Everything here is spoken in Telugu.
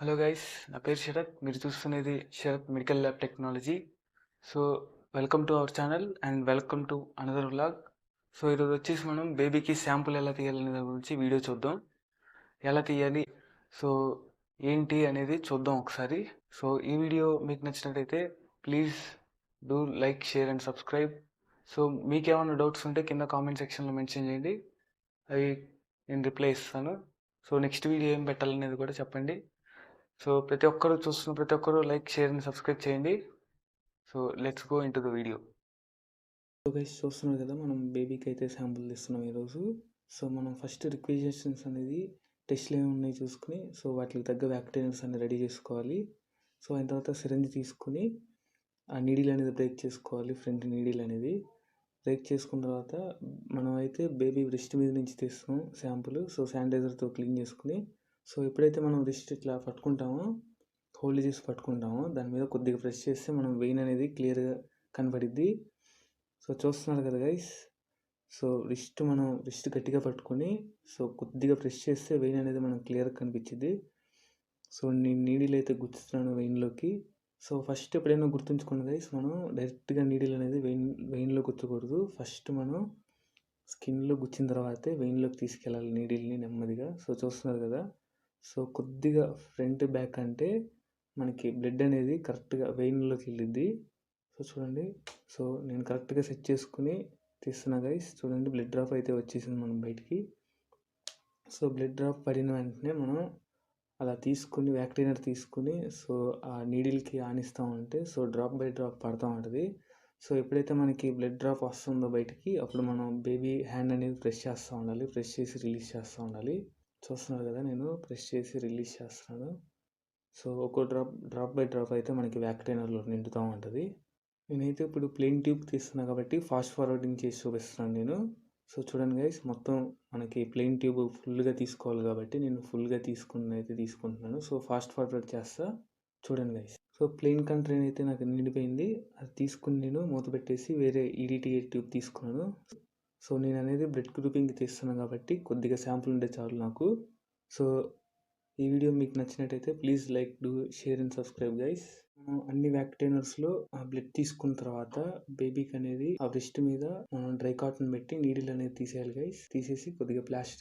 హలో గైస్, నా పేరు శరత్. మీరు చూస్తున్నది Sharath medical lab technology. So welcome to our channel and welcome to another vlog. So ఈరోజు వచ్చేసి మనం బేబీకి శాంపుల్ ఎలా తీయాలనే దాని గురించి వీడియో చూద్దాం. ఎలా తీయాలి, సో ఏంటి అనేది చూద్దాం ఒకసారి. సో ఈ వీడియో మీకు నచ్చినట్టయితే please do like, share and subscribe. So మీకు ఏమైనా డౌట్స్ ఉంటే కింద కామెంట్ సెక్షన్లో మెన్షన్ చేయండి, అవి నేను రిప్లై ఇస్తాను. సో నెక్స్ట్ వీడియో ఏం పెట్టాలనేది కూడా చెప్పండి. సో ప్రతి ఒక్కరు చూస్తున్న ప్రతి ఒక్కరు లైక్, షేర్ అండ్ సబ్స్క్రైబ్ చేయండి. So let's go in to the video. So guys, చూస్తున్నారు కదా, మనం బేబీకి అయితే శాంపుల్ తీస్తున్నాం ఈరోజు. సో మనం ఫస్ట్ రిక్వైజేషన్స్ అనేది టెస్ట్లు ఏమి ఉన్నాయి చూసుకుని, సో వాటికి తగ్గ వ్యాక్సినేషన్స్ అన్ని రెడీ చేసుకోవాలి. సో అయిన తర్వాత సిరంజ్ తీసుకుని ఆ నీడిల్ అనేది బ్రేక్ చేసుకోవాలి. ఫ్రంట్ నీడిల్ అనేది బ్రేక్ చేసుకున్న తర్వాత మనం అయితే బేబీ రిస్ట్ మీద నుంచి తీస్తాం శాంపుల్. సో శానిటైజర్తో క్లీన్ చేసుకుని, సో ఎప్పుడైతే మనం రిస్ట్ ఇట్లా పట్టుకుంటామో, హోల్డ్ చేసి పట్టుకుంటామో, దాని మీద కొద్దిగా ప్రెస్ చేస్తే మనం వెయిన్ అనేది క్లియర్గా కనపడిద్ది. సో చూస్తున్నారు కదా గైస్, సో మనం రిస్ట్ గట్టిగా పట్టుకొని సో కొద్దిగా ప్రెస్ చేస్తే వెయిన్ అనేది మనం క్లియర్గా కనిపించింది. సో నేను నీడిల్ అయితే గుచ్చుతున్నాను వెయిన్లోకి. సో ఫస్ట్ ఎప్పుడైనా గుర్తుంచుకోండి గైస్, మనం డైరెక్ట్గా నీడిల్ అనేది వెయిన్లో గుచ్చకూడదు. ఫస్ట్ మనం స్కిన్లో గుచ్చిన తర్వాతే వెయిన్లోకి తీసుకెళ్ళాలి నీడిల్ని నెమ్మదిగా. సో చూస్తున్నారు కదా, సో కొద్దిగా ఫ్రంట్ బ్యాక్ అంటే మనకి బ్లడ్ అనేది కరెక్ట్గా వెయిన్లోకి వెళ్ళిద్ది. సో చూడండి, సో నేను కరెక్ట్గా సెట్ చేసుకుని తీస్తున్నా గైస్. చూడండి, బ్లడ్ డ్రాప్ అయితే వచ్చేసింది మనం బయటికి. సో బ్లడ్ డ్రాప్ పడిన వెంటనే మనం అలా తీసుకుని వ్యాక్సినేటర్ తీసుకుని సో ఆ నీడిల్కి ఆనిస్తూ ఉంటే సో డ్రాప్ బై డ్రాప్ పడుతూ ఉంటుంది. సో ఎప్పుడైతే మనకి బ్లడ్ డ్రాప్ వస్తుందో బయటికి, అప్పుడు మనం బేబీ హ్యాండ్ అనేది ప్రెస్ చేస్తూ ఉండాలి, ప్రెస్ చేసి రిలీజ్ చేస్తూ ఉండాలి. చూస్తున్నారు కదా, నేను ప్రెస్ చేసి రిలీజ్ చేస్తున్నాను. సో ఒక్కో డ్రాప్ బై డ్రాప్ అయితే మనకి వ్యాక్సినేటర్లో నిండుతూ ఉంటుంది. నేనైతే ఇప్పుడు ప్లెయిన్ ట్యూబ్ తీస్తున్నాను కాబట్టి ఫాస్ట్ ఫార్వర్డింగ్ చేసి చూపిస్తున్నాను నేను. సో చూడండి గైస్, మొత్తం మనకి ప్లెయిన్ ట్యూబ్ ఫుల్గా తీసుకోవాలి కాబట్టి నేను ఫుల్గా తీసుకుంటున్నాను. సో ఫాస్ట్ ఫార్వర్డ్ చేస్తా, చూడండి గైస్. సో ప్లెయిన్ కంట్రైన్ అయితే నాకు నిండిపోయింది. అది తీసుకుని నేను మూత పెట్టేసి వేరే ఈడిటీ ట్యూబ్ తీసుకున్నాను. సో నేను అనేది బ్లడ్ గ్రూపింగ్ తీస్తున్నాను కాబట్టి కొద్దిగా శాంపుల్ ఉంటే చాలు నాకు. సో ఈ వీడియో మీకు నచ్చినట్టయితే please like, do share and subscribe guys. మనం అన్ని వ్యాక్సినేటర్స్లో ఆ బ్లడ్ తీసుకున్న తర్వాత బేబీకి అనేది ఆ బ్రెస్ట్ మీద మనం డ్రై కాటన్ పెట్టి నీడిల్ అనేది తీసేయాలి గైస్. తీసేసి కొద్దిగా ప్లాస్టర్